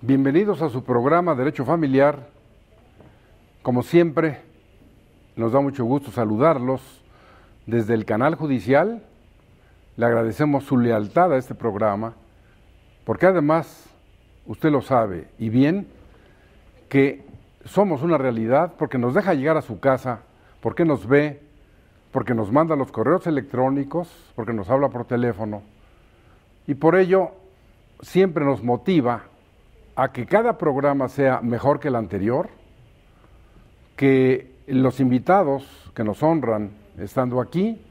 Bienvenidos a su programa Derecho Familiar. Como siempre, nos da mucho gusto saludarlos desde el canal judicial. Le agradecemos su lealtad a este programa, porque además, usted lo sabe y bien, que somos una realidad porque nos deja llegar a su casa, porque nos ve, porque nos manda los correos electrónicos, porque nos habla por teléfono, y por ello siempre nos motiva a que cada programa sea mejor que el anterior, que los invitados que nos honran estando aquí,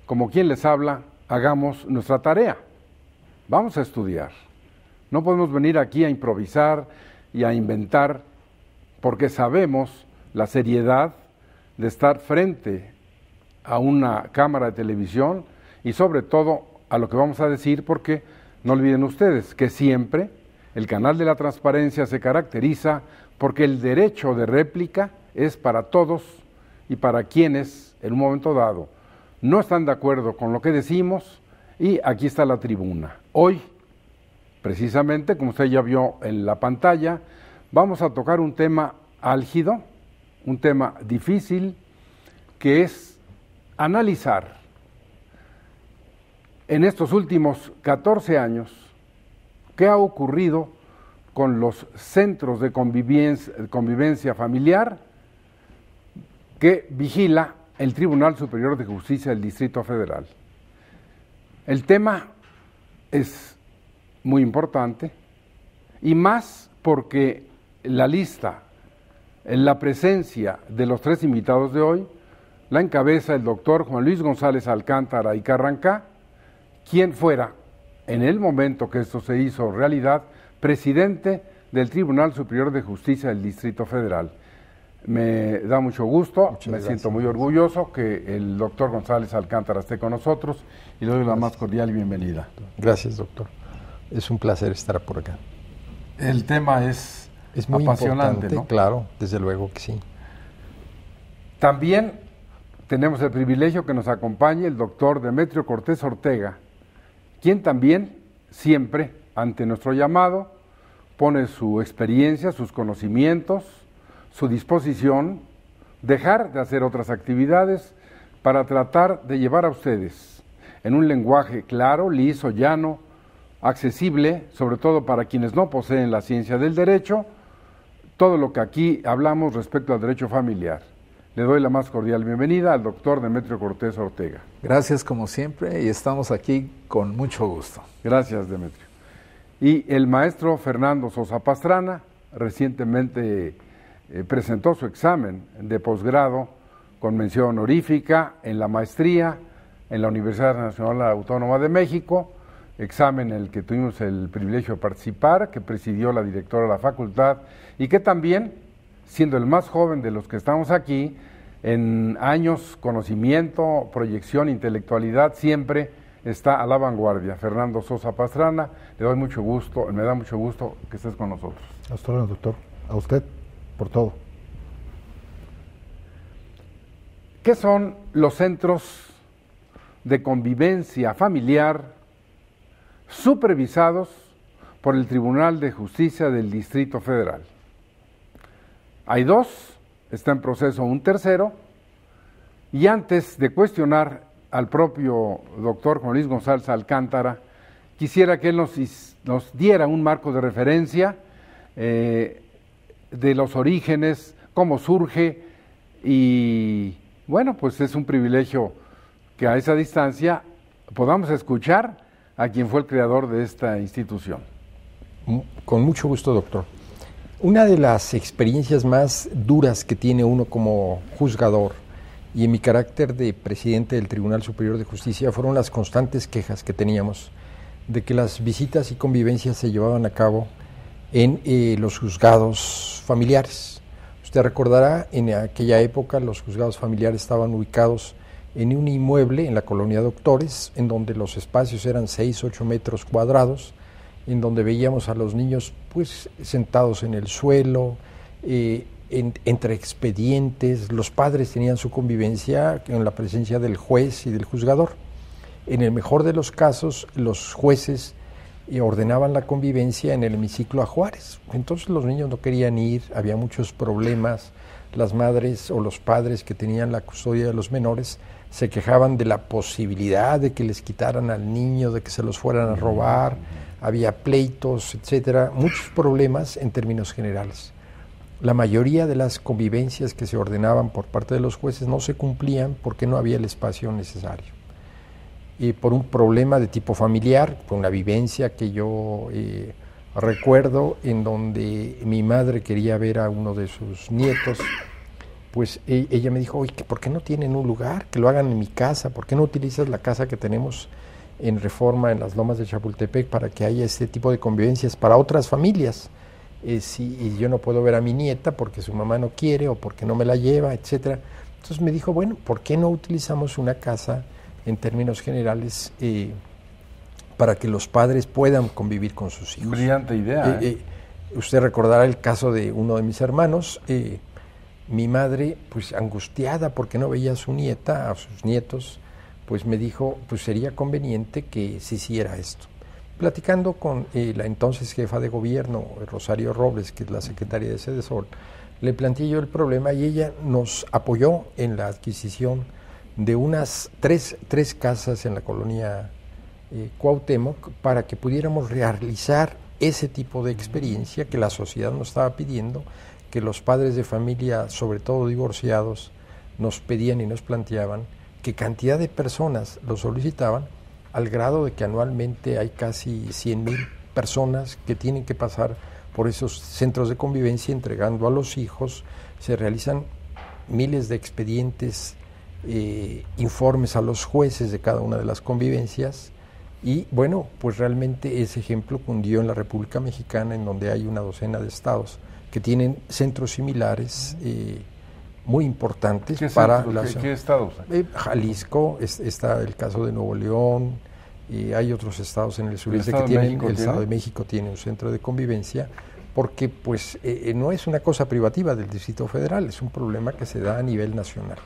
como quien les habla, hagamos nuestra tarea. Vamos a estudiar. No podemos venir aquí a improvisar y a inventar, porque sabemos la seriedad de estar frente a una cámara de televisión y sobre todo a lo que vamos a decir, porque no olviden ustedes que siempre el canal de la transparencia se caracteriza porque el derecho de réplica es para todos y para quienes en un momento dado no están de acuerdo con lo que decimos, y aquí está la tribuna. Hoy, precisamente, como usted ya vio en la pantalla, vamos a tocar un tema álgido, un tema difícil, que es analizar en estos últimos 14 años qué ha ocurrido con los centros de convivencia familiar que vigila el Tribunal Superior de Justicia del Distrito Federal. El tema es muy importante, y más porque la lista, en la presencia de los tres invitados de hoy, la encabeza el doctor Juan Luis González Alcántara y Carrancá, quien fuera, en el momento que esto se hizo realidad, presidente del Tribunal Superior de Justicia del Distrito Federal. Me da mucho gusto, siento muy orgulloso que el doctor González Alcántara esté con nosotros, y le doy la más cordial bienvenida. Gracias, doctor. Es un placer estar por acá. El tema es muy apasionante, ¿no? Claro, desde luego que sí. También tenemos el privilegio que nos acompañe el doctor Demetrio Cortés Ortega, quien también siempre, ante nuestro llamado, pone su experiencia, sus conocimientos, su disposición, dejar de hacer otras actividades para tratar de llevar a ustedes en un lenguaje claro, liso, llano, accesible, sobre todo para quienes no poseen la ciencia del derecho, todo lo que aquí hablamos respecto al derecho familiar. Le doy la más cordial bienvenida al doctor Demetrio Cortés Ortega. Gracias como siempre, y estamos aquí con mucho gusto. Gracias, Demetrio. Y el maestro Fernando Sosa Pastrana recientemente presentó su examen de posgrado con mención honorífica en la maestría en la Universidad Nacional Autónoma de México, examen en el que tuvimos el privilegio de participar, que presidió la directora de la facultad, y que también, siendo el más joven de los que estamos aquí, en años, conocimiento, proyección, intelectualidad, siempre está a la vanguardia. Fernando Sosa Pastrana, le doy mucho gusto, me da mucho gusto que estés con nosotros. Hasta luego, doctor. A usted, por todo. ¿Qué son los centros de convivencia familiar supervisados por el Tribunal de Justicia del Distrito Federal? Hay dos, está en proceso un tercero, y antes de cuestionar al propio doctor Juan Luis González Alcántara, quisiera que él nos diera un marco de referencia de los orígenes, cómo surge, y bueno, pues es un privilegio que a esa distancia podamos escuchar a quien fue el creador de esta institución. Con mucho gusto, doctor. Una de las experiencias más duras que tiene uno como juzgador, y en mi carácter de presidente del Tribunal Superior de Justicia, fueron las constantes quejas que teníamos de que las visitas y convivencias se llevaban a cabo en los juzgados familiares. Usted recordará, en aquella época los juzgados familiares estaban ubicados en un inmueble en la colonia Doctores, en donde los espacios eran 6-8 metros cuadrados, en donde veíamos a los niños pues sentados en el suelo, entre expedientes. Los padres tenían su convivencia en la presencia del juez y del juzgador. En el mejor de los casos, los jueces y ordenaban la convivencia en el hemiciclo a Juárez. Entonces los niños no querían ir, había muchos problemas, las madres o los padres que tenían la custodia de los menores se quejaban de la posibilidad de que les quitaran al niño, de que se los fueran a robar, había pleitos, etcétera, muchos problemas en términos generales. La mayoría de las convivencias que se ordenaban por parte de los jueces no se cumplían porque no había el espacio necesario. Y por un problema de tipo familiar, por una vivencia que yo recuerdo en donde mi madre quería ver a uno de sus nietos, pues ella me dijo, oye, ¿por qué no tienen un lugar? Que lo hagan en mi casa, ¿por qué no utilizas la casa que tenemos en Reforma, en las Lomas de Chapultepec, para que haya este tipo de convivencias para otras familias? Y yo no puedo ver a mi nieta porque su mamá no quiere o porque no me la lleva, etcétera. Entonces me dijo, bueno, ¿por qué no utilizamos una casa en términos generales para que los padres puedan convivir con sus hijos? Brillante idea. Usted recordará el caso de uno de mis hermanos. Mi madre, pues angustiada porque no veía a su nieta, a sus nietos, pues me dijo, pues sería conveniente que se hiciera esto. Platicando con la entonces jefa de gobierno, Rosario Robles, que es la secretaria de Sedesol, le planteé yo el problema y ella nos apoyó en la adquisición de unas tres casas en la colonia Cuauhtémoc para que pudiéramos realizar ese tipo de experiencia que la sociedad nos estaba pidiendo, que los padres de familia, sobre todo divorciados, nos pedían y nos planteaban, que cantidad de personas lo solicitaban, al grado de que anualmente hay casi 100,000 personas que tienen que pasar por esos centros de convivencia entregando a los hijos. Se realizan miles de expedientes, informes a los jueces de cada una de las convivencias y bueno, pues realmente ese ejemplo cundió en la República Mexicana, en donde hay una docena de estados que tienen centros similares muy importantes. ¿Qué estados? Jalisco, está el caso de Nuevo León, hay otros estados en el sureste que tienen, el Estado de México tiene un centro de convivencia, porque pues no es una cosa privativa del Distrito Federal, es un problema que se da a nivel nacional.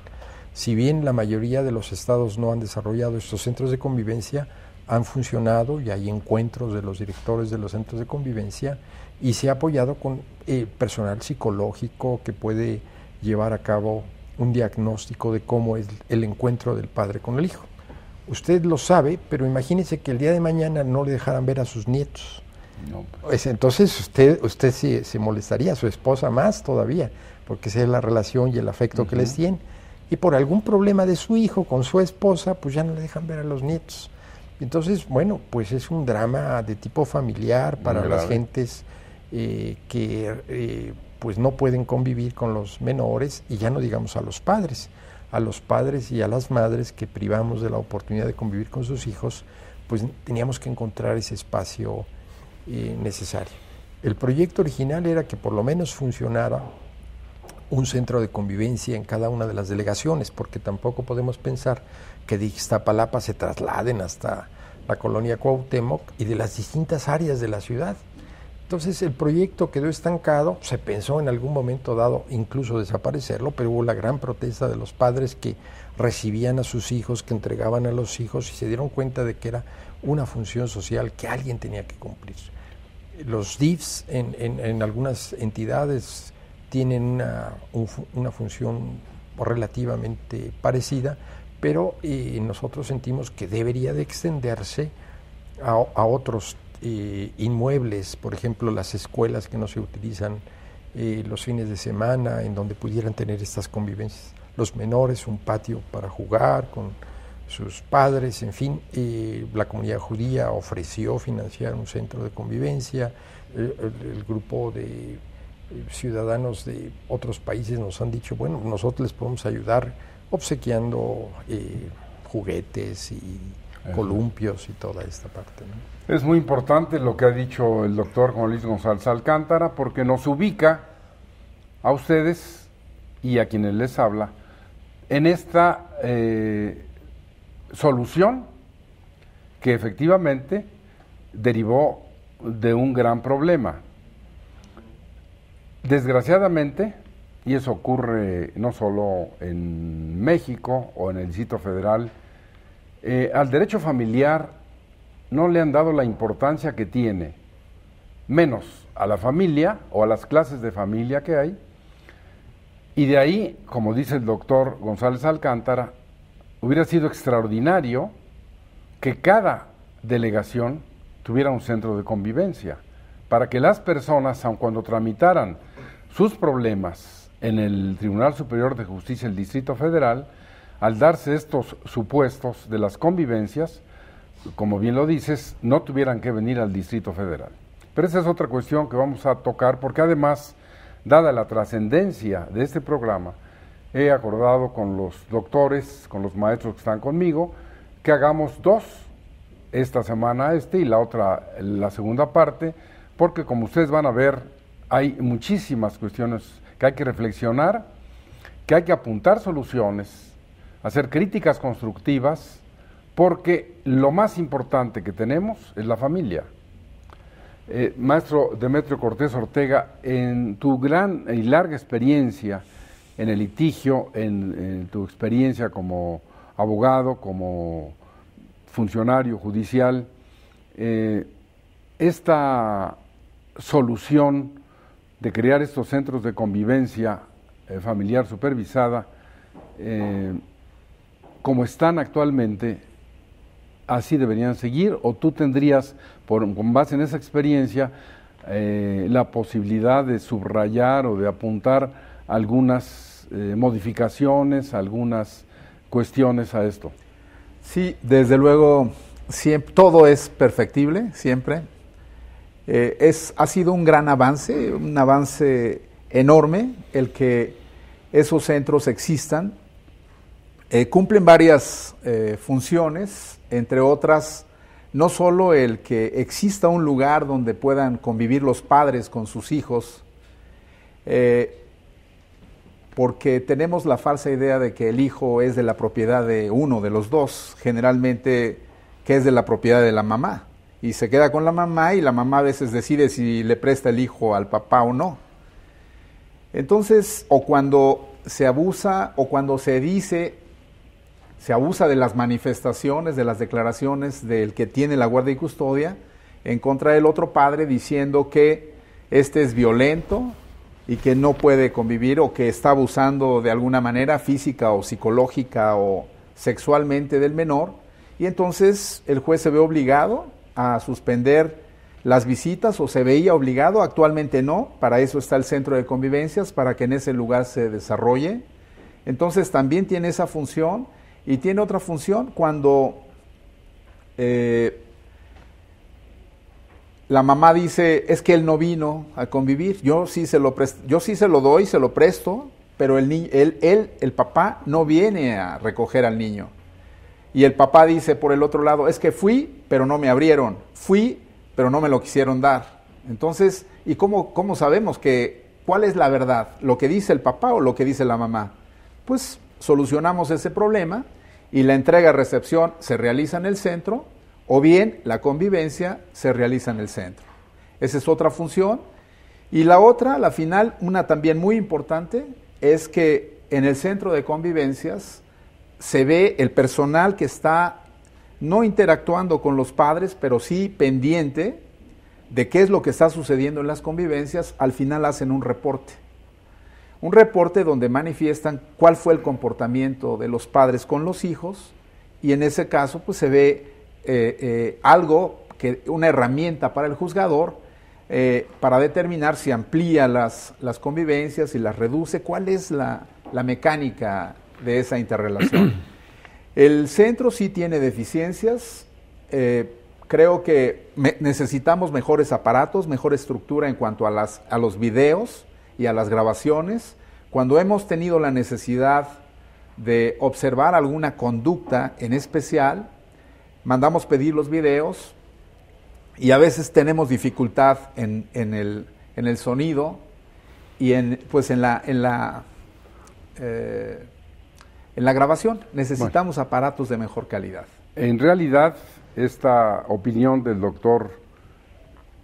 Si bien la mayoría de los estados no han desarrollado estos centros de convivencia, han funcionado y hay encuentros de los directores de los centros de convivencia y se ha apoyado con personal psicológico que puede llevar a cabo un diagnóstico de cómo es el encuentro del padre con el hijo. Usted lo sabe, pero imagínese que el día de mañana no le dejaran ver a sus nietos. No, pues entonces usted sí, se molestaría, a su esposa más todavía, porque esa es la relación y el afecto que les tiene. Y por algún problema de su hijo con su esposa, pues ya no le dejan ver a los nietos. Entonces, bueno, pues es un drama de tipo familiar para las gentes que pues no pueden convivir con los menores, y ya no digamos a los padres y a las madres que privamos de la oportunidad de convivir con sus hijos, pues teníamos que encontrar ese espacio necesario. El proyecto original era que por lo menos funcionara un centro de convivencia en cada una de las delegaciones, porque tampoco podemos pensar que de Iztapalapa se trasladen hasta la colonia Cuauhtémoc y de las distintas áreas de la ciudad. Entonces el proyecto quedó estancado, se pensó en algún momento dado incluso desaparecerlo, pero hubo la gran protesta de los padres que recibían a sus hijos, que entregaban a los hijos y se dieron cuenta de que era una función social que alguien tenía que cumplir. Los DIFs en algunas entidades tienen una función relativamente parecida, pero nosotros sentimos que debería de extenderse a otros inmuebles, por ejemplo las escuelas que no se utilizan los fines de semana, en donde pudieran tener estas convivencias. Los menores, un patio para jugar con sus padres, en fin. La comunidad judía ofreció financiar un centro de convivencia. El grupo de ciudadanos de otros países nos han dicho, bueno, nosotros les podemos ayudar obsequiando juguetes y columpios y toda esta parte, ¿no? Es muy importante lo que ha dicho el doctor Juan Luis González Alcántara, porque nos ubica a ustedes y a quienes les habla en esta solución que efectivamente derivó de un gran problema. Desgraciadamente, y eso ocurre no solo en México o en el Distrito Federal, al derecho familiar no le han dado la importancia que tiene, menos a la familia o a las clases de familia que hay, y de ahí, como dice el doctor González Alcántara, hubiera sido extraordinario que cada delegación tuviera un centro de convivencia, para que las personas, aun cuando tramitaran sus problemas en el Tribunal Superior de Justicia del Distrito Federal, al darse estos supuestos de las convivencias, como bien lo dices, no tuvieran que venir al Distrito Federal. Pero esa es otra cuestión que vamos a tocar, porque además, dada la trascendencia de este programa, he acordado con los doctores, con los maestros que están conmigo, que hagamos 2, esta semana y la otra, la segunda parte, porque como ustedes van a ver, hay muchísimas cuestiones que hay que reflexionar, que hay que apuntar soluciones, hacer críticas constructivas, porque lo más importante que tenemos es la familia. Maestro Demetrio Cortés Ortega, en tu gran y larga experiencia en el litigio, en tu experiencia como abogado, como funcionario judicial, esta solución de crear estos centros de convivencia familiar supervisada, como están actualmente, ¿así deberían seguir? ¿O tú tendrías, con base en esa experiencia, la posibilidad de subrayar o de apuntar algunas modificaciones, algunas cuestiones a esto? Sí, desde luego, siempre, todo es perfectible, siempre. Ha sido un gran avance, un avance enorme el que esos centros existan. Cumplen varias funciones, entre otras, no solo el que exista un lugar donde puedan convivir los padres con sus hijos, porque tenemos la falsa idea de que el hijo es de la propiedad de uno de los dos, generalmente que es de la propiedad de la mamá, y se queda con la mamá y la mamá a veces decide si le presta el hijo al papá o no. Entonces, o cuando se abusa o cuando se abusa de las manifestaciones, de las declaraciones del que tiene la guardia y custodia en contra del otro padre, diciendo que este es violento y que no puede convivir o que está abusando de alguna manera física o psicológica o sexualmente del menor, y entonces el juez se ve obligado a suspender las visitas, o se veía obligado, actualmente no, para eso está el centro de convivencias, para que en ese lugar se desarrolle. Entonces también tiene esa función, y tiene otra función cuando la mamá dice, es que él no vino a convivir, yo sí se lo doy, se lo presto, pero el papá no viene a recoger al niño. Y el papá dice por el otro lado, es que fui, pero no me abrieron, fui, pero no me lo quisieron dar. Entonces, ¿y cómo sabemos cuál es la verdad? ¿Lo que dice el papá o lo que dice la mamá? Pues solucionamos ese problema y la entrega-recepción se realiza en el centro, o bien la convivencia se realiza en el centro. Esa es otra función. Y la otra, la final, una también muy importante, es que en el centro de convivencias se ve el personal que está no interactuando con los padres, pero sí pendiente de qué es lo que está sucediendo en las convivencias. Al final hacen un reporte donde manifiestan cuál fue el comportamiento de los padres con los hijos, y en ese caso pues se ve una herramienta para el juzgador para determinar si amplía las convivencias, si las reduce, cuál es la mecánica de esa interrelación. El centro sí tiene deficiencias, creo que necesitamos mejores aparatos, mejor estructura en cuanto a los videos y a las grabaciones. Cuando hemos tenido la necesidad de observar alguna conducta en especial, mandamos pedir los videos, y a veces tenemos dificultad en el sonido y en la grabación. Necesitamos aparatos de mejor calidad. En realidad, esta opinión del doctor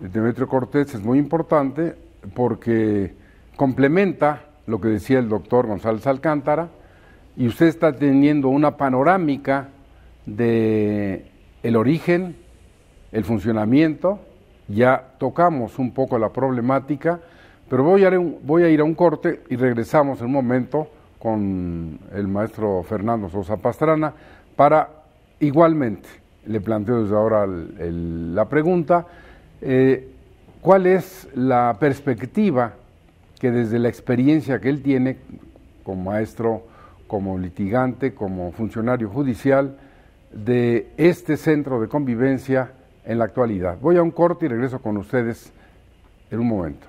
Demetrio Cortés es muy importante porque complementa lo que decía el doctor González Alcántara, y usted está teniendo una panorámica de el origen, el funcionamiento, ya tocamos un poco la problemática, pero voy a ir a un corte y regresamos en un momento con el maestro Fernando Sosa Pastrana para, igualmente, le planteo desde ahora la pregunta, ¿cuál es la perspectiva que desde la experiencia que él tiene como maestro, como litigante, como funcionario judicial, de este centro de convivencia en la actualidad? Voy a un corte y regreso con ustedes en un momento.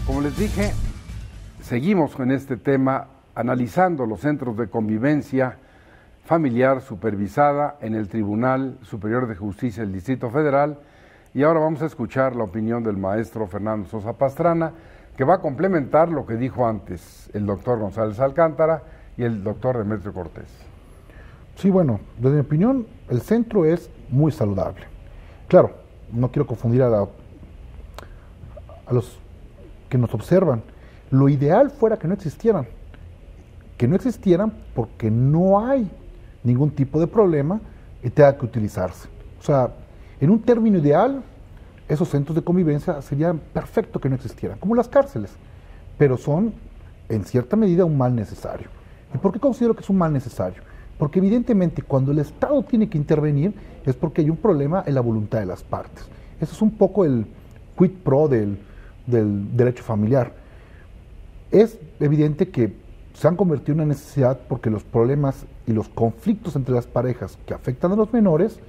Como les dije, seguimos con este tema analizando los centros de convivencia familiar supervisada en el Tribunal Superior de Justicia del Distrito Federal, y ahora vamos a escuchar la opinión del maestro Fernando Sosa Pastrana, que va a complementar lo que dijo antes el doctor González Alcántara y el doctor Demetrio Cortés. Sí, bueno, desde mi opinión, el centro es muy saludable. Claro, no quiero confundir a los que nos observan. Lo ideal fuera que no existieran porque no hay ningún tipo de problema y tenga que utilizarse. O sea, en un término ideal, esos centros de convivencia serían perfecto que no existieran, como las cárceles, pero son en cierta medida un mal necesario. ¿Y por qué considero que es un mal necesario? Porque evidentemente cuando el Estado tiene que intervenir es porque hay un problema en la voluntad de las partes. Eso es un poco el quid pro del derecho familiar. Es evidente que se han convertido en una necesidad porque los problemas y los conflictos entre las parejas que afectan a los menores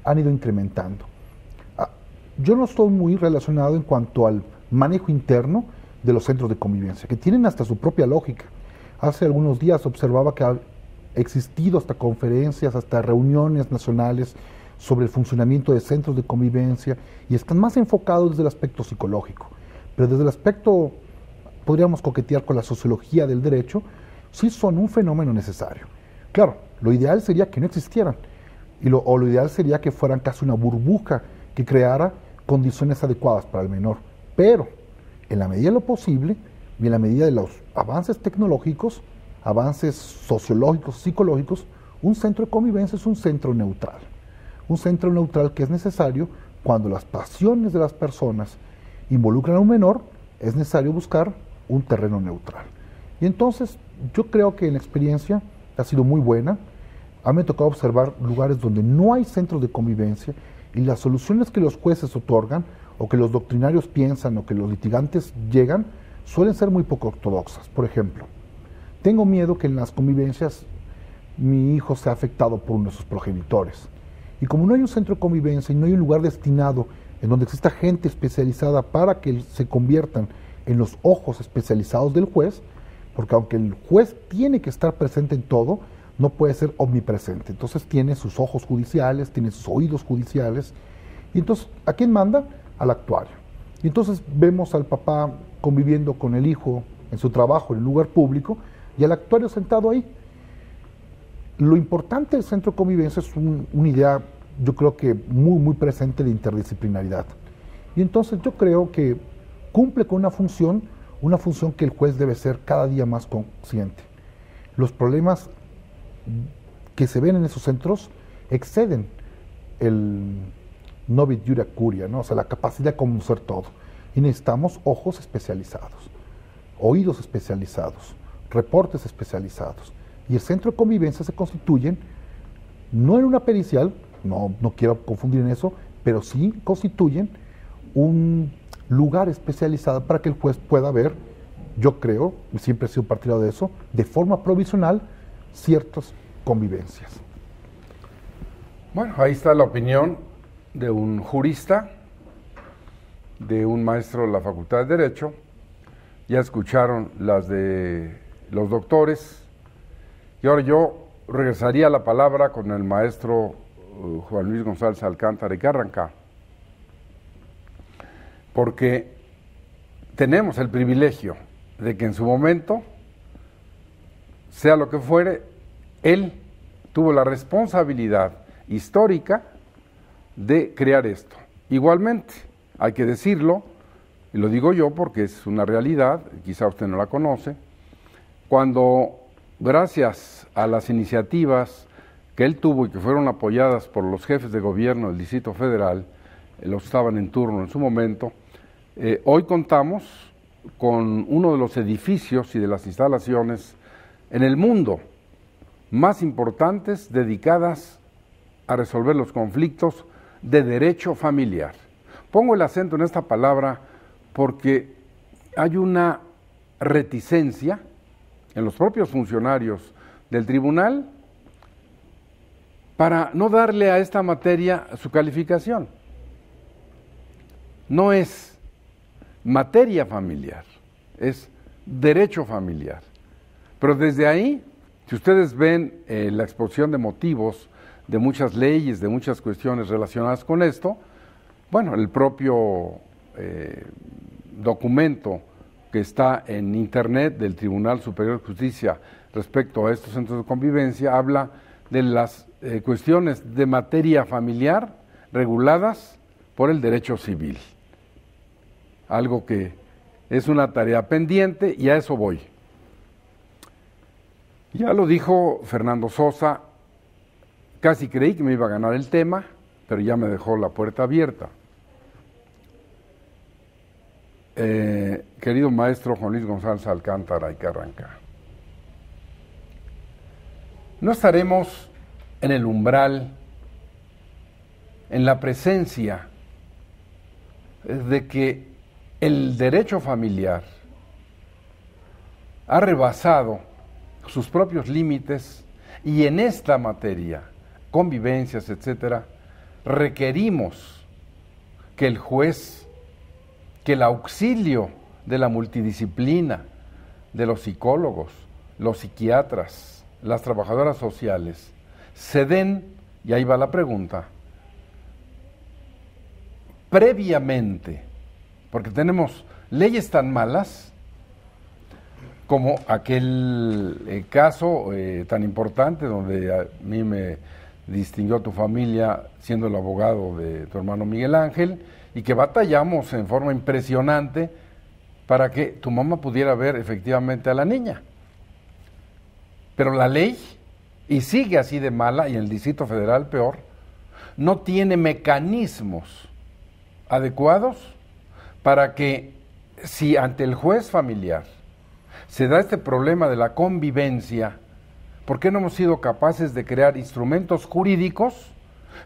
han ido incrementando. Yo no estoy muy relacionado en cuanto al manejo interno de los centros de convivencia, que tienen hasta su propia lógica. Hace algunos días observaba que ha existido hasta conferencias, hasta reuniones nacionales sobre el funcionamiento de centros de convivencia y están más enfocados desde el aspecto psicológico. Pero desde el aspecto, podríamos coquetear con la sociología del derecho, sí son un fenómeno necesario. Claro, lo ideal sería que no existieran, o lo ideal sería que fueran casi una burbuja que creara condiciones adecuadas para el menor. Pero, en la medida de lo posible, y en la medida de los avances tecnológicos, avances sociológicos, psicológicos, un centro de convivencia es un centro neutral. Un centro neutral que es necesario cuando las pasiones de las personas involucran a un menor, es necesario buscar un terreno neutral. Y entonces, yo creo que la experiencia ha sido muy buena. A mí me ha tocado observar lugares donde no hay centros de convivencia y las soluciones que los jueces otorgan, o que los doctrinarios piensan, o que los litigantes llegan, suelen ser muy poco ortodoxas. Por ejemplo, tengo miedo que en las convivencias mi hijo sea afectado por uno de sus progenitores. Y como no hay un centro de convivencia y no hay un lugar destinado en donde exista gente especializada para que se conviertan en los ojos especializados del juez, porque aunque el juez tiene que estar presente en todo, no puede ser omnipresente. Entonces tiene sus ojos judiciales, tiene sus oídos judiciales. Y entonces, ¿a quién manda? Al actuario. Y entonces vemos al papá conviviendo con el hijo en su trabajo, en el lugar público, y al actuario sentado ahí. Lo importante del centro de convivencia es una idea, yo creo que muy presente de interdisciplinaridad. Y entonces yo creo que cumple con una función que el juez debe ser cada día más consciente. Los problemas que se ven en esos centros exceden el novit iura curia, ¿no? O sea, la capacidad de conocer todo. Y necesitamos ojos especializados, oídos especializados, reportes especializados. Y el centro de convivencia se constituye no en una pericial, no quiero confundir en eso, pero sí constituyen un lugar especializado para que el juez pueda ver, yo creo, y siempre he sido partidario de eso, de forma provisional, ciertas convivencias. Bueno, ahí está la opinión de un jurista, de un maestro de la Facultad de Derecho. Ya escucharon las de los doctores. Y ahora yo regresaría la palabra con el maestro Juan Luis González Alcántara y Carranca, porque tenemos el privilegio de que en su momento, sea lo que fuere, él tuvo la responsabilidad histórica de crear esto. Igualmente, hay que decirlo, y lo digo yo porque es una realidad, quizá usted no la conoce, cuando gracias a las iniciativas que él tuvo y que fueron apoyadas por los jefes de gobierno del Distrito Federal, los que estaban en turno en su momento, hoy contamos con uno de los edificios y de las instalaciones en el mundo más importantes dedicadas a resolver los conflictos de derecho familiar. Pongo el acento en esta palabra porque hay una reticencia en los propios funcionarios del tribunal para no darle a esta materia su calificación. No es materia familiar, es derecho familiar. Pero desde ahí, si ustedes ven la exposición de motivos de muchas leyes, de muchas cuestiones relacionadas con esto, bueno, el propio documento que está en internet del Tribunal Superior de Justicia respecto a estos centros de convivencia habla de las cuestiones de materia familiar reguladas por el derecho civil. Algo que es una tarea pendiente y a eso voy. Ya lo dijo Fernando Sosa, casi creí que me iba a ganar el tema, pero ya me dejó la puerta abierta. Querido maestro Juan Luis González Alcántara y Carranca, no estaremos en el umbral, en la presencia de que el derecho familiar ha rebasado sus propios límites y en esta materia, convivencias, etcétera, requerimos que el juez, que el auxilio de la multidisciplina, de los psicólogos, los psiquiatras, las trabajadoras sociales, se den, y ahí va la pregunta, previamente, porque tenemos leyes tan malas como aquel caso tan importante donde a mí me distinguió tu familia siendo el abogado de tu hermano Miguel Ángel y que batallamos en forma impresionante para que tu mamá pudiera ver efectivamente a la niña. Pero la ley, y sigue así de mala, y en el Distrito Federal peor, no tiene mecanismos adecuados para que si ante el juez familiar se da este problema de la convivencia, ¿por qué no hemos sido capaces de crear instrumentos jurídicos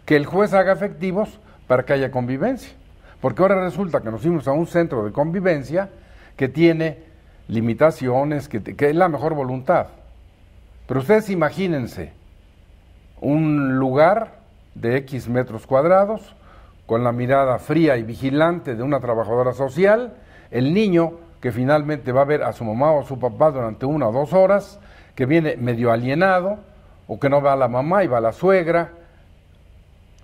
que el juez haga efectivos para que haya convivencia? Porque ahora resulta que nos fuimos a un centro de convivencia que tiene limitaciones, que es la mejor voluntad. Pero ustedes imagínense un lugar de X metros cuadrados, con la mirada fría y vigilante de una trabajadora social, el niño que finalmente va a ver a su mamá o a su papá durante 1 o 2 horas, que viene medio alienado, o que no va a la mamá y va a la suegra,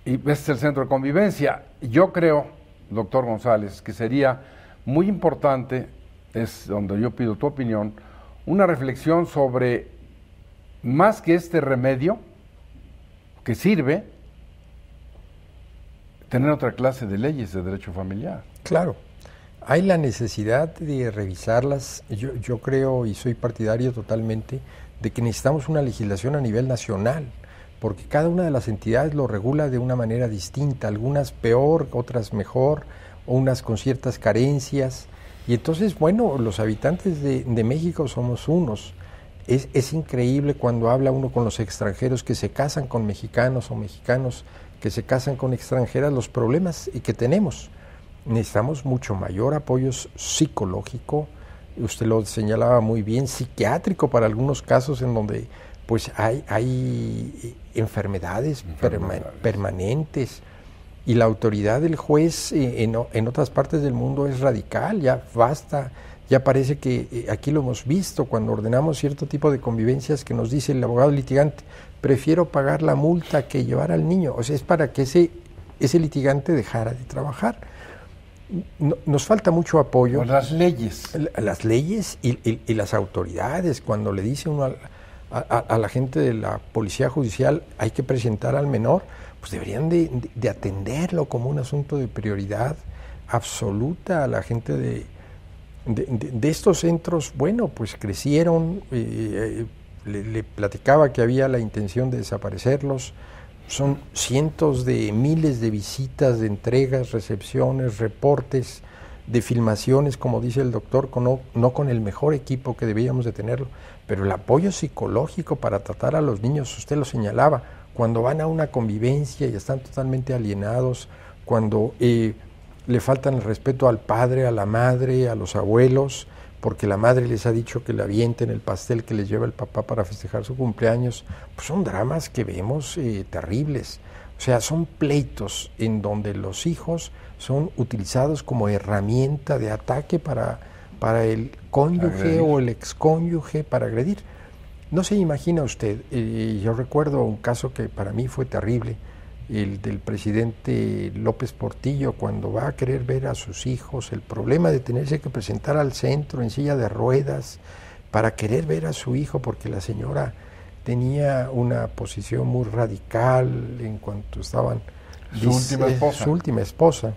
y ese es el centro de convivencia. Yo creo, doctor González, que sería muy importante, es donde yo pido tu opinión, una reflexión sobre, más que este remedio, que sirve, tener otra clase de leyes de derecho familiar. Claro. Hay la necesidad de revisarlas. Yo creo y soy partidario totalmente de que necesitamos una legislación a nivel nacional, porque cada una de las entidades lo regula de una manera distinta, algunas peor, otras mejor, o unas con ciertas carencias. Y entonces, bueno, los habitantes de México somos unos. Es increíble cuando habla uno con los extranjeros que se casan con mexicanos o mexicanos que se casan con extranjeras los problemas que tenemos. Necesitamos mucho mayor apoyo psicológico, usted lo señalaba muy bien, psiquiátrico para algunos casos en donde pues hay enfermedades permanentes, y la autoridad del juez en otras partes del mundo es radical, ya basta, ya parece que aquí lo hemos visto cuando ordenamos cierto tipo de convivencias que nos dice el abogado litigante, prefiero pagar la multa que llevar al niño, o sea, es para que ese litigante dejara de trabajar. Nos falta mucho apoyo. Las leyes. Las leyes y las autoridades, cuando le dice uno a la gente de la policía judicial hay que presentar al menor, pues deberían de atenderlo como un asunto de prioridad absoluta. A la gente de estos centros, bueno, pues crecieron, le platicaba que había la intención de desaparecerlos. Son cientos de miles de visitas, de entregas, recepciones, reportes, de filmaciones, como dice el doctor, no con el mejor equipo que debíamos de tenerlo, pero el apoyo psicológico para tratar a los niños, usted lo señalaba, cuando van a una convivencia y están totalmente alienados, cuando le faltan el respeto al padre, a la madre, a los abuelos, porque la madre les ha dicho que le avienten el pastel que les lleva el papá para festejar su cumpleaños, pues son dramas que vemos terribles. O sea, son pleitos en donde los hijos son utilizados como herramienta de ataque para el cónyuge o el excónyuge para agredir. No se imagina usted, yo recuerdo un caso que para mí fue terrible, el del presidente López Portillo, cuando va a querer ver a sus hijos, el problema de tenerse que presentar al centro en silla de ruedas para querer ver a su hijo, porque la señora tenía una posición muy radical en cuanto estaban su última esposa.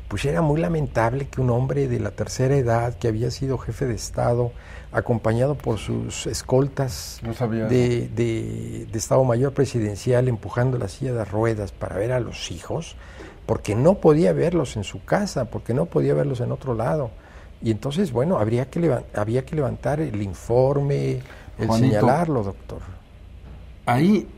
Pues era muy lamentable que un hombre de la tercera edad, que había sido jefe de Estado, acompañado por sus escoltas de Estado Mayor Presidencial, empujando la silla de ruedas para ver a los hijos, porque no podía verlos en su casa, porque no podía verlos en otro lado. Y entonces, bueno, había que levantar el informe, el Juanito, señalarlo, doctor. Ahí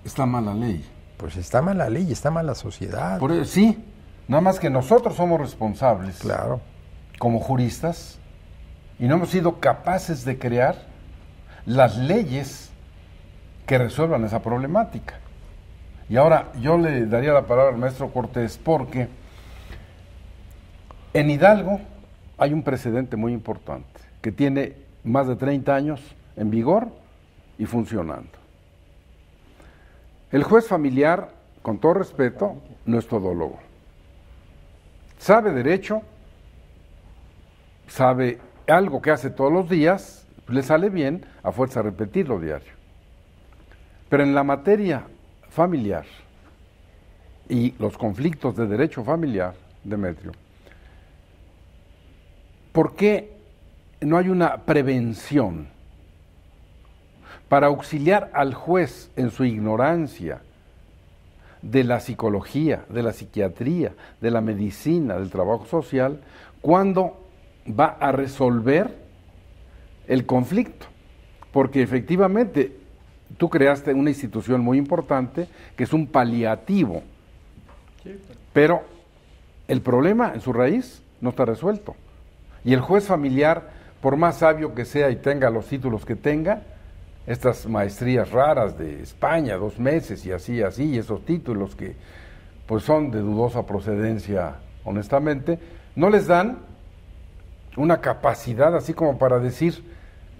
está mala ley. Pues está mala ley, está mala sociedad. Sí, nada más que nosotros somos responsables. Claro. Como juristas, y no hemos sido capaces de crear las leyes que resuelvan esa problemática. Y ahora yo le daría la palabra al maestro Cortés, porque en Hidalgo hay un precedente muy importante que tiene más de 30 años en vigor y funcionando. El juez familiar, con todo respeto, no es todólogo. Sabe derecho, sabe algo que hace todos los días, le sale bien a fuerza de repetirlo diario. Pero en la materia familiar y los conflictos de derecho familiar, Demetrio, ¿por qué no hay una prevención para auxiliar al juez en su ignorancia de la psicología, de la psiquiatría, de la medicina, del trabajo social, cuando va a resolver el conflicto? Porque efectivamente tú creaste una institución muy importante que es un paliativo, pero el problema en su raíz no está resuelto. Y el juez familiar, por más sabio que sea y tenga los títulos que tenga, estas maestrías raras de España, 2 meses y así, y esos títulos que pues son de dudosa procedencia, honestamente, no les dan una capacidad así como para decir,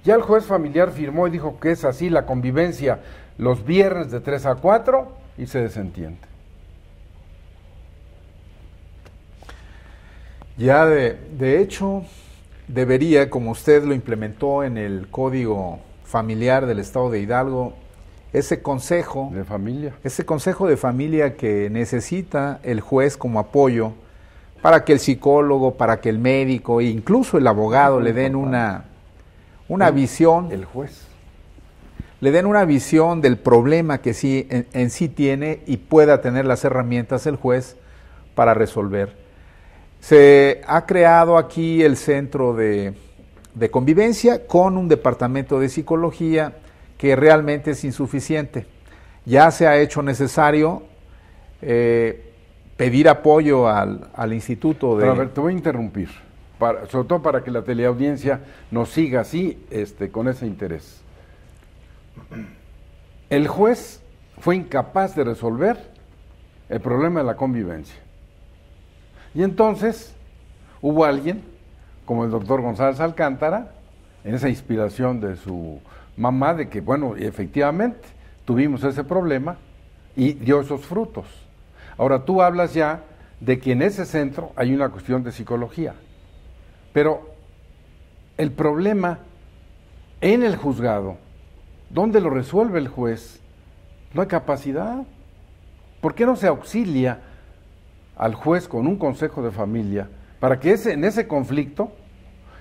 ya el juez familiar firmó y dijo que es así la convivencia los viernes de 3 a 4 y se desentiende. Ya de hecho, debería, como usted lo implementó en el Código Familiar del Estado de Hidalgo, ese consejo de familia que necesita el juez como apoyo para que el psicólogo, para que el médico e incluso el abogado le den una visión. El juez. Le den una visión del problema que sí en sí tiene y pueda tener las herramientas el juez para resolver. Se ha creado aquí el centro de convivencia con un departamento de psicología que realmente es insuficiente. Ya se ha hecho necesario pedir apoyo al instituto de... Pero a ver, te voy a interrumpir, sobre todo para que la teleaudiencia nos siga así, con ese interés. El juez fue incapaz de resolver el problema de la convivencia. Y entonces hubo alguien, como el doctor González Alcántara, en esa inspiración de su mamá, de que, bueno, efectivamente tuvimos ese problema y dio esos frutos. Ahora tú hablas ya de que en ese centro hay una cuestión de psicología, pero el problema en el juzgado, ¿dónde lo resuelve el juez? No hay capacidad. ¿Por qué no se auxilia al juez con un consejo de familia para que en ese conflicto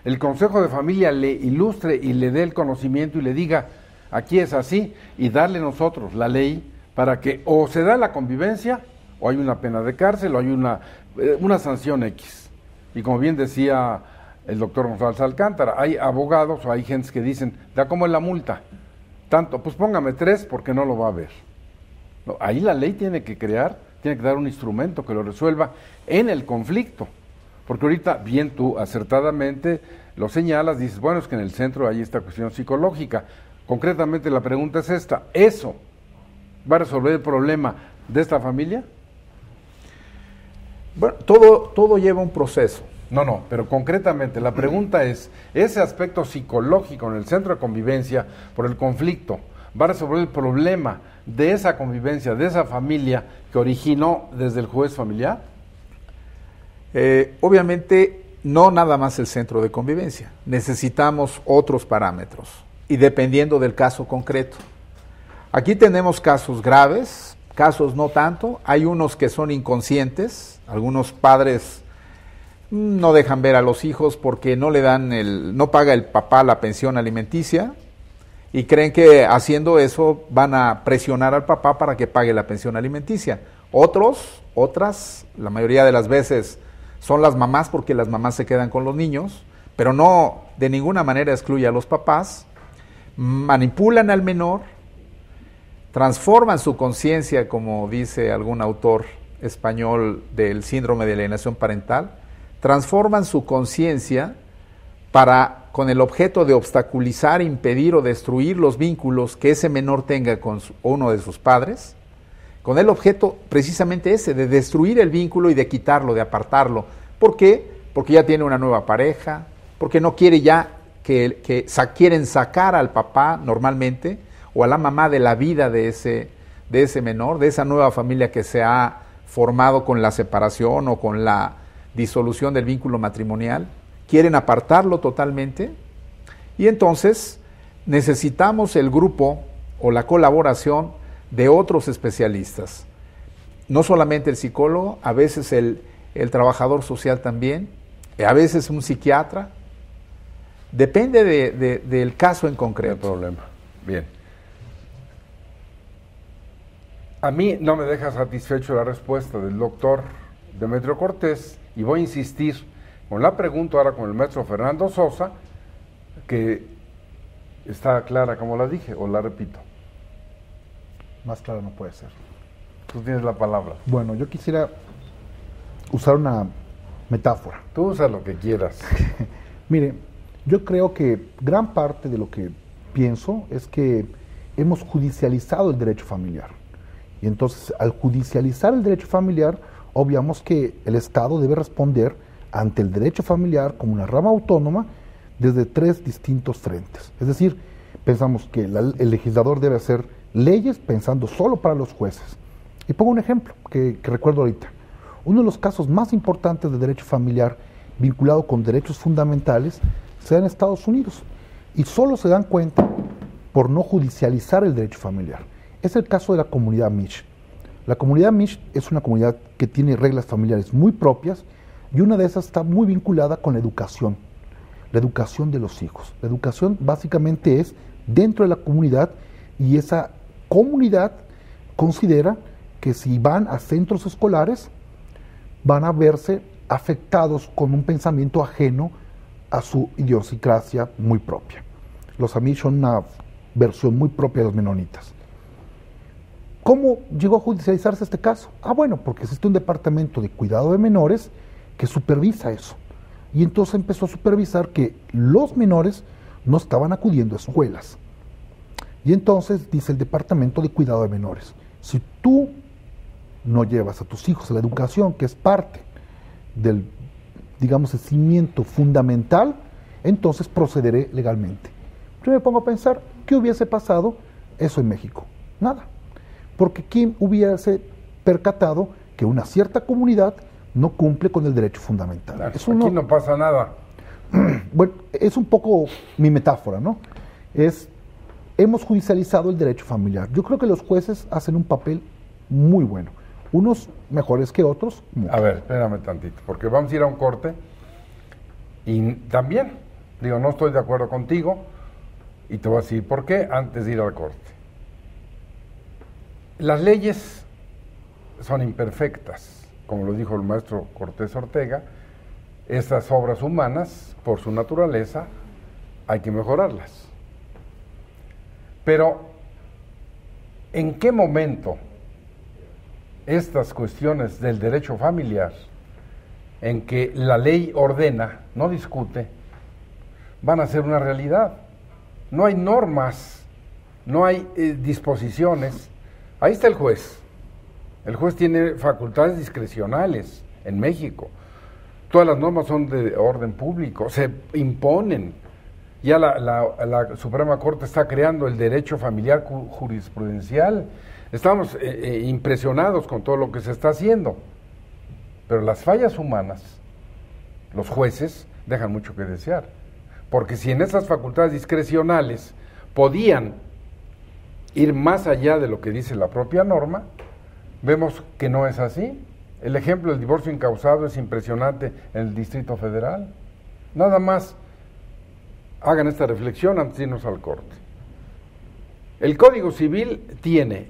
el consejo de familia le ilustre y le dé el conocimiento y le diga, aquí es así, y darle nosotros la ley para que o se da la convivencia o hay una pena de cárcel o hay una sanción X? Y como bien decía el doctor González Alcántara, hay abogados o hay gentes que dicen, da como es la multa, tanto, pues póngame 3 porque no lo va a ver. No, ahí la ley tiene que dar un instrumento que lo resuelva en el conflicto. Porque ahorita, bien tú acertadamente lo señalas, dices, bueno, es que en el centro hay esta cuestión psicológica. Concretamente la pregunta es esta, ¿eso va a resolver el problema de esta familia? Bueno, todo lleva un proceso. No, pero concretamente la pregunta es, ¿ese aspecto psicológico en el centro de convivencia por el conflicto va a resolver el problema de esa convivencia, de esa familia que originó desde el juez familiar? Obviamente no nada más el centro de convivencia, necesitamos otros parámetros y dependiendo del caso concreto. Aquí tenemos casos graves, casos no tanto, hay unos que son inconscientes, algunos padres no dejan ver a los hijos porque no paga el papá la pensión alimenticia y creen que haciendo eso van a presionar al papá para que pague la pensión alimenticia. Otras, la mayoría de las veces son las mamás porque las mamás se quedan con los niños, pero no de ninguna manera excluye a los papás, manipulan al menor, transforman su conciencia, como dice algún autor español del síndrome de alienación parental, transforman su conciencia con el objeto de obstaculizar, impedir o destruir los vínculos que ese menor tenga con uno de sus padres, con el objeto precisamente ese, de destruir el vínculo y de quitarlo, de apartarlo. ¿Por qué? Porque ya tiene una nueva pareja, porque no quiere ya quieren sacar al papá normalmente, o a la mamá de la vida de ese menor, de esa nueva familia que se ha formado con la separación o con la disolución del vínculo matrimonial, quieren apartarlo totalmente, y entonces necesitamos el grupo o la colaboración de otros especialistas, no solamente el psicólogo, a veces el trabajador social también, a veces un psiquiatra, depende del caso en concreto. El problema. Bien. A mí no me deja satisfecho la respuesta del doctor Demetrio Cortés y voy a insistir con la pregunta ahora con el maestro Fernando Sosa, que está clara como la dije, o la repito. Más claro no puede ser. Tú tienes la palabra. Bueno, yo quisiera usar una metáfora. Tú usa lo que quieras. Mire, yo creo que gran parte de lo que pienso es que hemos judicializado el derecho familiar. Y entonces, al judicializar el derecho familiar, obviamos que el Estado debe responder ante el derecho familiar como una rama autónoma desde 3 distintos frentes. Es decir, pensamos que el legislador debe hacer leyes pensando solo para los jueces. Y pongo un ejemplo que recuerdo ahorita. Uno de los casos más importantes de derecho familiar vinculado con derechos fundamentales se da en Estados Unidos y solo se dan cuenta por no judicializar el derecho familiar. Es el caso de la comunidad Amish. La comunidad Amish es una comunidad que tiene reglas familiares muy propias y una de esas está muy vinculada con la educación de los hijos. La educación básicamente es dentro de la comunidad y esa comunidad considera que si van a centros escolares van a verse afectados con un pensamiento ajeno a su idiosincrasia muy propia. Los Amish son una versión muy propia de los menonitas. ¿Cómo llegó a judicializarse este caso? Ah, bueno, porque existe un departamento de cuidado de menores que supervisa eso. Y entonces empezó a supervisar que los menores no estaban acudiendo a escuelas. Y entonces dice el departamento de cuidado de menores, si tú no llevas a tus hijos a la educación, que es parte del, digamos, el cimiento fundamental, entonces procederé legalmente. Yo me pongo a pensar, ¿qué hubiese pasado eso en México? Nada. Porque ¿quién hubiese percatado que una cierta comunidad no cumple con el derecho fundamental? Claro, Eso aquí no pasa nada. Bueno, es un poco mi metáfora, ¿no? Hemos judicializado el derecho familiar. Yo creo que los jueces hacen un papel muy bueno. Unos mejores que otros. A ver, espérame tantito, porque vamos a ir a un corte. Y también, digo, no estoy de acuerdo contigo, y te voy a decir por qué antes de ir al corte. Las leyes son imperfectas, como lo dijo el maestro Cortés Ortega. Estas obras humanas, por su naturaleza, hay que mejorarlas. Pero, ¿en qué momento estas cuestiones del derecho familiar, en que la ley ordena, no discute, van a ser una realidad? No hay normas, no hay disposiciones. Ahí está el juez. El juez tiene facultades discrecionales en México. Todas las normas son de orden público, se imponen. Ya la Suprema Corte está creando el derecho familiar jurisprudencial. Estamos impresionados con todo lo que se está haciendo. Pero las fallas humanas, los jueces, dejan mucho que desear. Porque si en esas facultades discrecionales podían ir más allá de lo que dice la propia norma, vemos que no es así. El ejemplo del divorcio incausado es impresionante en el Distrito Federal. Nada más hagan esta reflexión antes de irnos al corte. El Código Civil tiene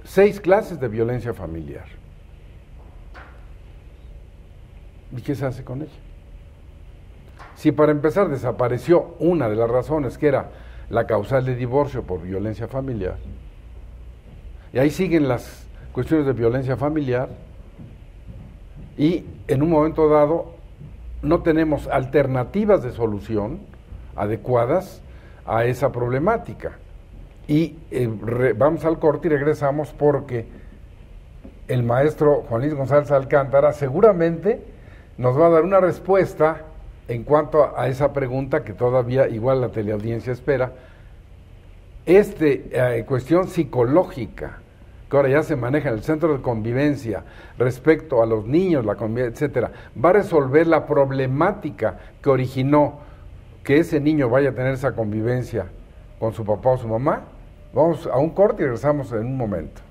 6 clases de violencia familiar. ¿Y qué se hace con ella? Si para empezar desapareció una de las razones, que era la causal de divorcio por violencia familiar, y ahí siguen las cuestiones de violencia familiar, y en un momento dado no tenemos alternativas de solución adecuadas a esa problemática. Y vamos al corte y regresamos, porque el maestro Juan Luis González Alcántara seguramente nos va a dar una respuesta en cuanto a esa pregunta que todavía igual la teleaudiencia espera. Cuestión psicológica que ahora ya se maneja en el centro de convivencia respecto a los niños, la convivencia, etcétera, va a resolver la problemática que originó que ese niño vaya a tener esa convivencia con su papá o su mamá. Vamos a un corte y regresamos en un momento.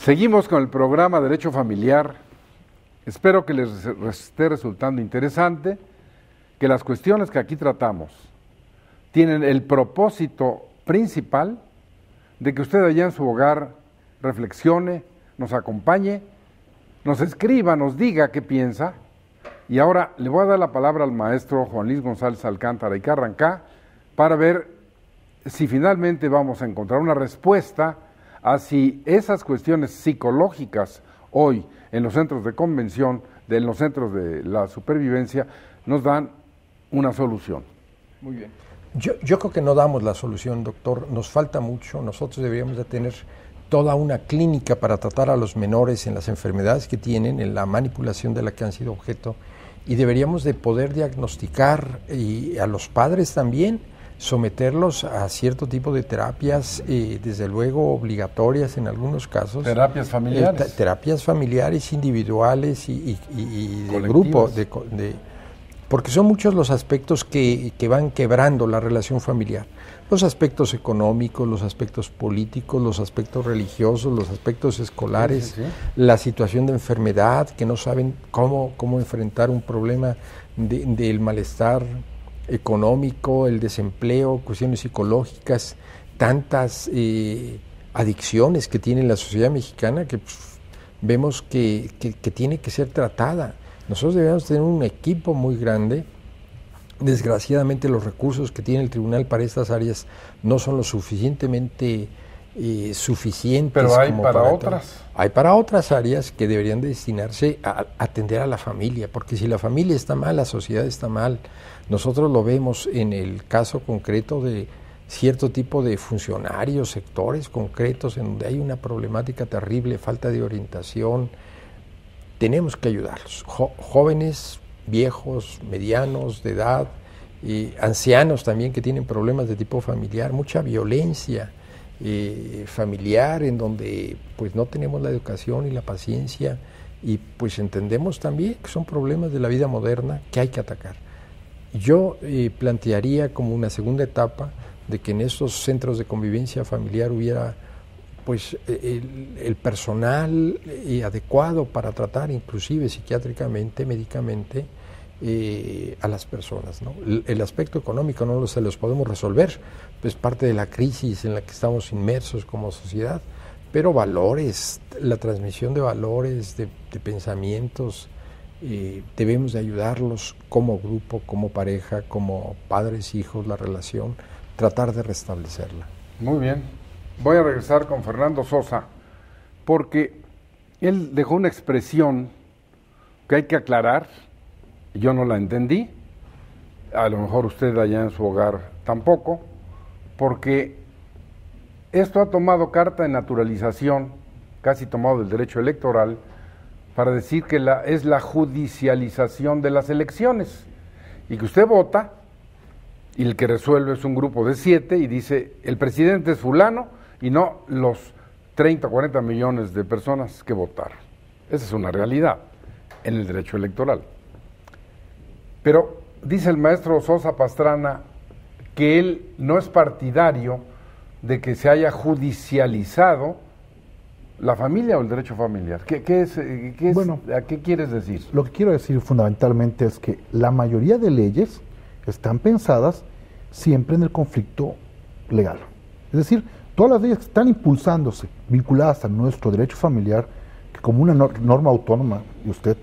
Seguimos con el programa Derecho Familiar. Espero que les esté resultando interesante, que las cuestiones que aquí tratamos tienen el propósito principal de que usted allá en su hogar reflexione, nos acompañe, nos escriba, nos diga qué piensa. Y ahora le voy a dar la palabra al maestro Juan Luis González Alcántara y Carrancá para ver si finalmente vamos a encontrar una respuesta a si esas cuestiones psicológicas hoy en los centros de convención, en los centros de la supervivencia, nos dan una solución. Muy bien. Yo creo que no damos la solución, doctor. Nos falta mucho. Nosotros deberíamos de tener toda una clínica para tratar a los menores en las enfermedades que tienen, en la manipulación de la que han sido objeto, y deberíamos de poder diagnosticar y a los padres también, someterlos a cierto tipo de terapias, desde luego obligatorias en algunos casos. Terapias familiares. Terapias familiares, individuales y de grupo, porque son muchos los aspectos que van quebrando la relación familiar. Los aspectos económicos, los aspectos políticos, los aspectos religiosos, los aspectos escolares, sí. La situación de enfermedad, que no saben cómo enfrentar un problema del malestar económico, el desempleo, cuestiones psicológicas, tantas adicciones que tiene la sociedad mexicana que pues, vemos que tiene que ser tratada. Nosotros debemos tener un equipo muy grande. Desgraciadamente los recursos que tiene el tribunal para estas áreas no son lo suficientemente suficientes. Pero hay como para otras. Hay para otras áreas que deberían de destinarse a atender a la familia, porque si la familia está mal, la sociedad está mal. Nosotros lo vemos en el caso concreto de cierto tipo de funcionarios, sectores concretos en donde hay una problemática terrible, falta de orientación. Tenemos que ayudarlos, jóvenes, viejos, medianos, de edad, ancianos también que tienen problemas de tipo familiar, mucha violencia familiar en donde pues no tenemos la educación y la paciencia y pues entendemos también que son problemas de la vida moderna que hay que atacar. Yo plantearía como una segunda etapa de que en estos centros de convivencia familiar hubiera pues el personal adecuado para tratar inclusive psiquiátricamente, médicamente a las personas, ¿no? El aspecto económico no se los podemos resolver, es parte de la crisis en la que estamos inmersos como sociedad, pero valores, la transmisión de valores, de pensamientos, debemos de ayudarlos como grupo, como pareja, como padres, hijos, la relación, tratar de restablecerla. Muy bien. Voy a regresar con Fernando Sosa, porque él dejó una expresión que hay que aclarar, yo no la entendí, a lo mejor usted allá en su hogar tampoco, porque esto ha tomado carta de naturalización, casi tomado del derecho electoral, para decir que es la judicialización de las elecciones, y que usted vota, y el que resuelve es un grupo de 7, y dice, el presidente es fulano, y no los 30 o 40 millones de personas que votaron. Esa es una realidad en el derecho electoral. Pero dice el maestro Sosa Pastrana que él no es partidario de que se haya judicializado la familia o el derecho familiar. Bueno, ¿a qué quieres decir? Lo que quiero decir fundamentalmente es que la mayoría de leyes están pensadas siempre en el conflicto legal. Es decir, todas las leyes que están impulsándose, vinculadas a nuestro derecho familiar, que como una norma autónoma, y usted,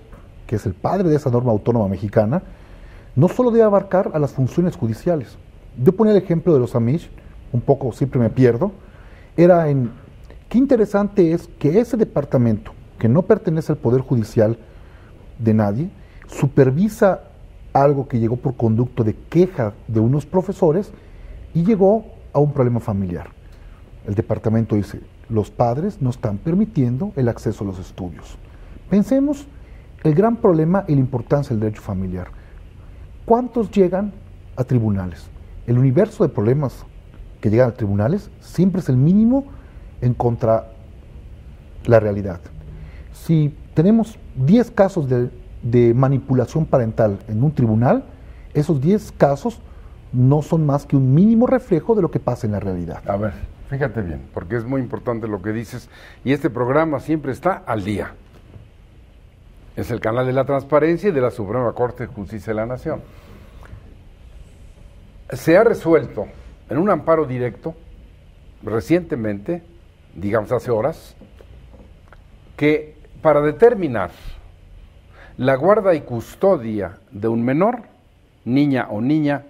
que es el padre de esa norma autónoma mexicana, no solo debe abarcar a las funciones judiciales. Yo ponía el ejemplo de los Amish, un poco siempre me pierdo, qué interesante es que ese departamento, que no pertenece al Poder Judicial de nadie, supervisa algo que llegó por conducto de queja de unos profesores y llegó a un problema familiar. El departamento dice, los padres no están permitiendo el acceso a los estudios. Pensemos el gran problema y la importancia del derecho familiar. ¿Cuántos llegan a tribunales? El universo de problemas que llegan a tribunales siempre es el mínimo en contra la realidad. Si tenemos 10 casos de manipulación parental en un tribunal, esos 10 casos no son más que un mínimo reflejo de lo que pasa en la realidad. A ver. Fíjate bien, porque es muy importante lo que dices, y este programa siempre está al día. Es el canal de la transparencia y de la Suprema Corte de Justicia de la Nación. Se ha resuelto en un amparo directo, recientemente, digamos hace horas, que para determinar la guarda y custodia de un menor, niña o niña,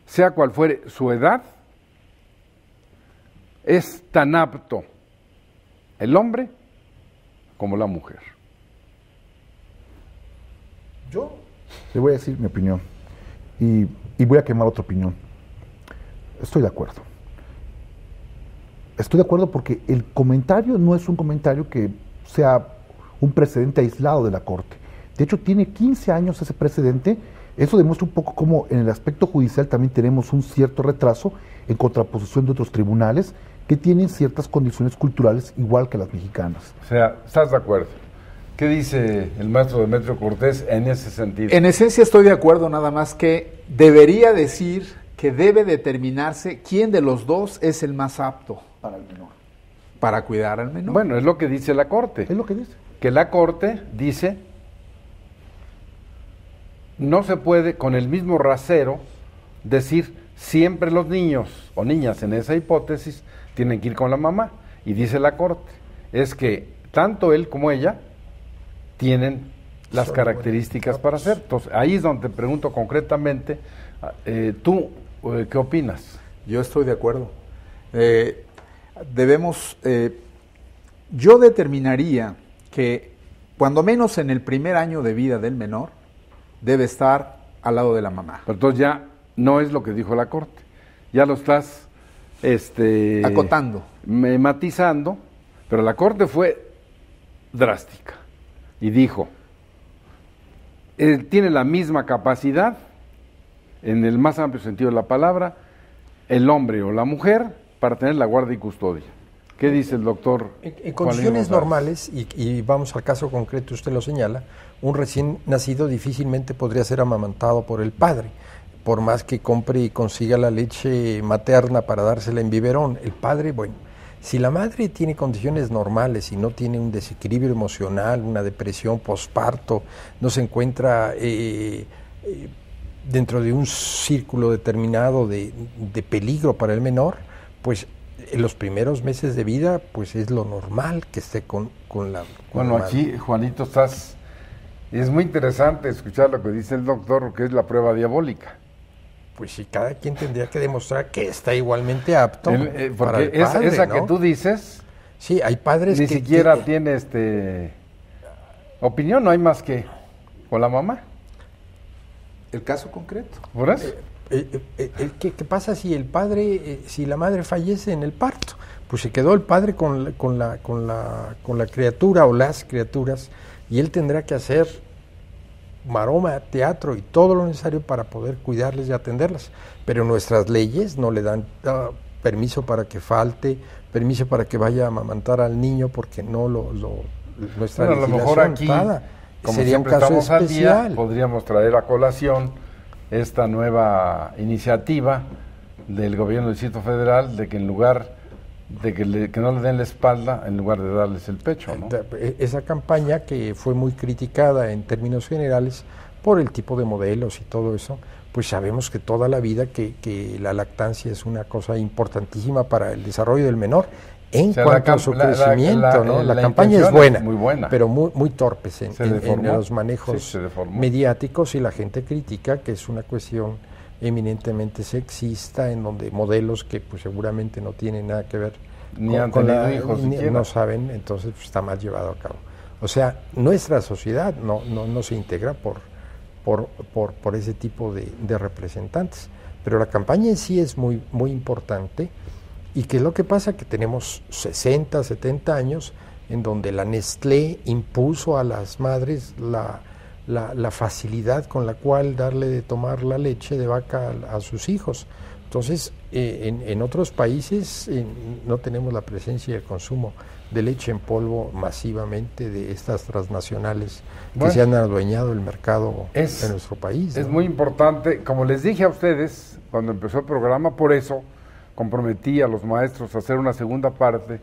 sea cual fuere su edad, es tan apto el hombre como la mujer. Yo le voy a decir mi opinión y voy a quemar otra opinión. Estoy de acuerdo. Estoy de acuerdo porque el comentario no es un comentario que sea un precedente aislado de la Corte. De hecho, tiene 15 años ese precedente. Eso demuestra un poco cómo en el aspecto judicial también tenemos un cierto retraso en contraposición de otros tribunales que tienen ciertas condiciones culturales igual que las mexicanas. O sea, ¿estás de acuerdo? ¿Qué dice el maestro Demetrio Cortés en ese sentido? En esencia estoy de acuerdo, nada más que debería decir que debe determinarse quién de los dos es el más apto Para el menor. para cuidar al menor. Bueno, es lo que dice la Corte. Es lo que dice. Que la Corte dice, no se puede con el mismo rasero decir siempre los niños o niñas en esa hipótesis tienen que ir con la mamá. Y dice la Corte, es que tanto él como ella tienen las características para hacer. Entonces, ahí es donde te pregunto concretamente, ¿tú qué opinas? Yo estoy de acuerdo. Yo determinaría que cuando menos en el primer año de vida del menor debe estar al lado de la mamá. Pero entonces ya no es lo que dijo la Corte, ya lo estás acotando, matizando, pero la Corte fue drástica y dijo, tiene la misma capacidad, en el más amplio sentido de la palabra, el hombre o la mujer para tener la guardia y custodia. ¿Qué dice el doctor? En condiciones normales, y vamos al caso concreto, usted lo señala, un recién nacido difícilmente podría ser amamantado por el padre, por más que compre y consiga la leche materna para dársela en biberón. El padre, bueno, si la madre tiene condiciones normales y no tiene un desequilibrio emocional, una depresión posparto, no se encuentra dentro de un círculo determinado de peligro para el menor, pues en los primeros meses de vida, pues es lo normal que esté con la Bueno, madre. aquí, Juanito, es muy interesante escuchar lo que dice el doctor, que es la prueba diabólica. Pues sí, cada quien tendría que demostrar que está igualmente apto Porque para el padre, esa ¿no? que tú dices, Sí, hay padres ni que siquiera tiene opinión, no hay más que con la mamá. el caso concreto. ¿Por eso? ¿Qué pasa si el padre, si la madre fallece en el parto? Pues se quedó el padre con la criatura o las criaturas y él tendrá que hacer maroma, teatro y todo lo necesario para poder cuidarles y atenderlas. Pero nuestras leyes no le dan permiso para que falte, permiso para que vaya a amamantar al niño porque no nuestra Bueno, a lo mejor aquí, como sería un siempre caso estamos al especial. día, podríamos traer a colación esta nueva iniciativa del gobierno del Distrito Federal de que en lugar de que no le den la espalda, en lugar de darles el pecho, ¿no? Esa campaña que fue muy criticada en términos generales por el tipo de modelos y todo eso, pues sabemos que toda la vida que la lactancia es una cosa importantísima para el desarrollo del menor en cuanto a su crecimiento, ¿no? La campaña es buena, muy buena, pero muy torpes en los manejos sí, mediáticos, y la gente critica que es una cuestión eminentemente sexista, en donde modelos que pues seguramente no tienen nada que ver ni han tenido hijos siquiera, no saben, entonces pues, está mal llevado a cabo. O sea, nuestra sociedad no se integra por ese tipo de representantes, pero la campaña en sí es muy importante. ¿Y qué es lo que pasa? Que tenemos 60, 70 años en donde la Nestlé impuso a las madres la facilidad con la cual darle de tomar la leche de vaca a sus hijos. Entonces, en otros países no tenemos la presencia y el consumo de leche en polvo masivamente de estas transnacionales que se han adueñado el mercado de nuestro país, ¿no? Es muy importante, como les dije a ustedes cuando empezó el programa, por eso comprometí a los maestros a hacer una segunda parte,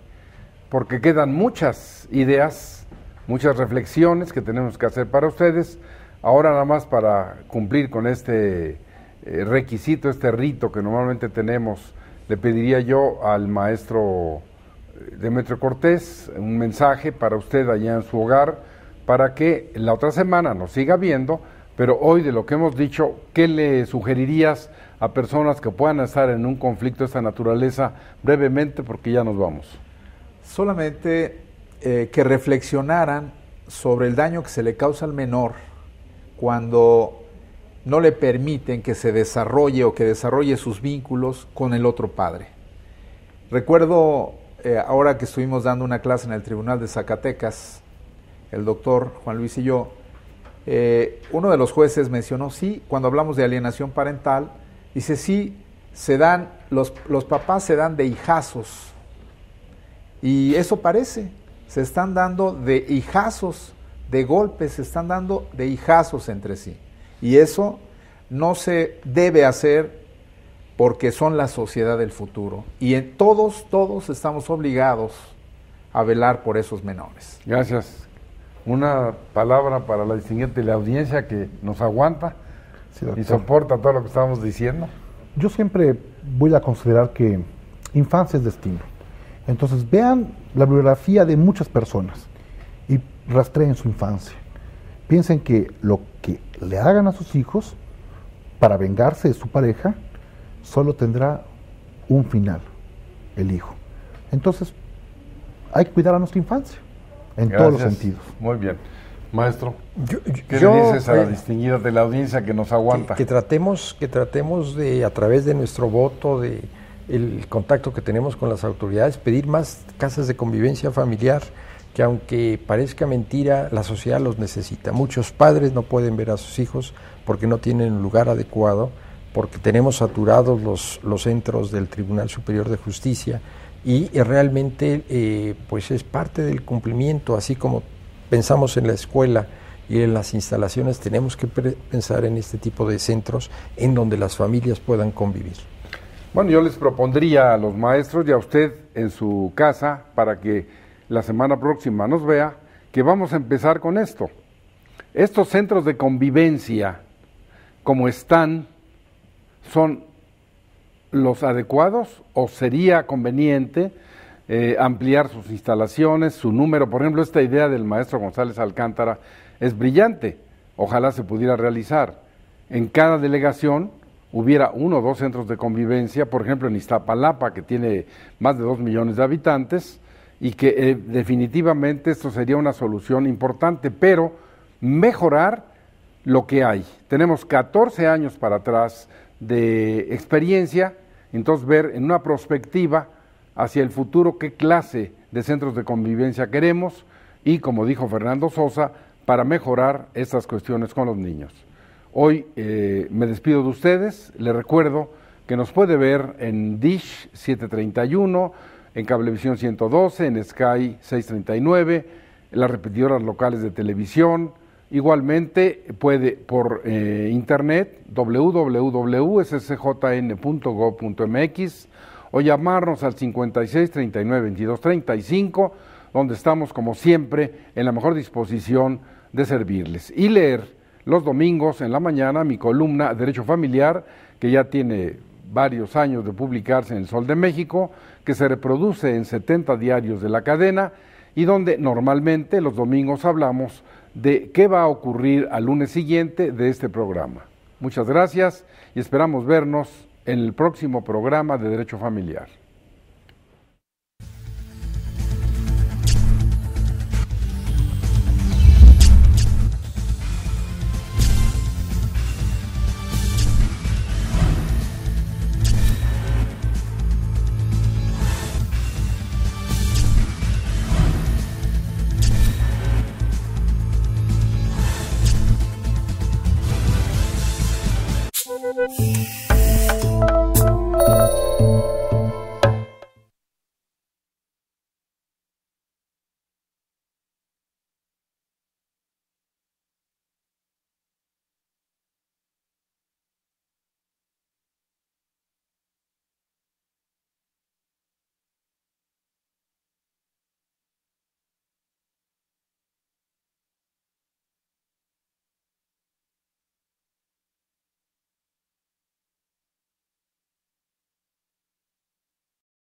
porque quedan muchas ideas, muchas reflexiones que tenemos que hacer para ustedes. Ahora nada más para cumplir con este requisito, este rito que normalmente tenemos, le pediría yo al maestro Demetrio Cortés un mensaje para usted allá en su hogar, para que la otra semana nos siga viendo, pero hoy de lo que hemos dicho, ¿qué le sugerirías a personas que puedan estar en un conflicto de esta naturaleza brevemente, porque ya nos vamos? Solamente que reflexionaran sobre el daño que se le causa al menor cuando no le permiten que se desarrolle o que desarrolle sus vínculos con el otro padre. Recuerdo ahora que estuvimos dando una clase en el Tribunal de Zacatecas, el doctor Juan Luis y yo, uno de los jueces mencionó, sí, cuando hablamos de alienación parental, dice, sí, los papás se dan de hijazos, y eso parece, se están dando de hijazos, de golpes, se están dando de hijazos entre sí, y eso no se debe hacer porque son la sociedad del futuro, y todos estamos obligados a velar por esos menores. Gracias. Una palabra para la distinguida teleaudiencia que nos aguanta, sí, y soporta todo lo que estamos diciendo. Yo siempre voy a considerar que infancia es destino. Entonces vean la biografía de muchas personas y rastreen su infancia. Piensen que lo que le hagan a sus hijos para vengarse de su pareja solo tendrá un final, el hijo. Entonces hay que cuidar a nuestra infancia. En Gracias. Todos los sentidos. Muy bien. Maestro, ¿qué le dices a la distinguida de la audiencia que nos aguanta? Que tratemos de, a través de nuestro voto, de el contacto que tenemos con las autoridades, pedir más casas de convivencia familiar, que aunque parezca mentira, la sociedad los necesita. Muchos padres no pueden ver a sus hijos porque no tienen un lugar adecuado, porque tenemos saturados los centros del Tribunal Superior de Justicia, y realmente pues es parte del cumplimiento, así como pensamos en la escuela y en las instalaciones, tenemos que pensar en este tipo de centros en donde las familias puedan convivir. Bueno, yo les propondría a los maestros y a usted en su casa, para que la semana próxima nos vea, que vamos a empezar con esto. Estos centros de convivencia, como están, ¿son los adecuados o sería conveniente ampliar sus instalaciones, su número? Por ejemplo, esta idea del maestro González Alcántara es brillante, ojalá se pudiera realizar. En cada delegación hubiera 1 o 2 centros de convivencia, por ejemplo en Iztapalapa, que tiene más de 2 millones de habitantes, y que definitivamente esto sería una solución importante, pero mejorar lo que hay. Tenemos 14 años para atrás de experiencia, entonces ver en una perspectiva hacia el futuro qué clase de centros de convivencia queremos, y como dijo Fernando Sosa, para mejorar estas cuestiones con los niños. Hoy me despido de ustedes, les recuerdo que nos puede ver en Dish 731, en Cablevisión 112, en Sky 639, en las repetidoras locales de televisión. Igualmente puede por internet www.scjn.gov.mx o llamarnos al 56 39 22 35, donde estamos como siempre en la mejor disposición de servirles. Y leer los domingos en la mañana mi columna Derecho Familiar, que ya tiene varios años de publicarse en El Sol de México, que se reproduce en 70 diarios de la cadena, y donde normalmente los domingos hablamos de qué va a ocurrir al lunes siguiente de este programa. Muchas gracias y esperamos vernos en el próximo programa de Derecho Familiar.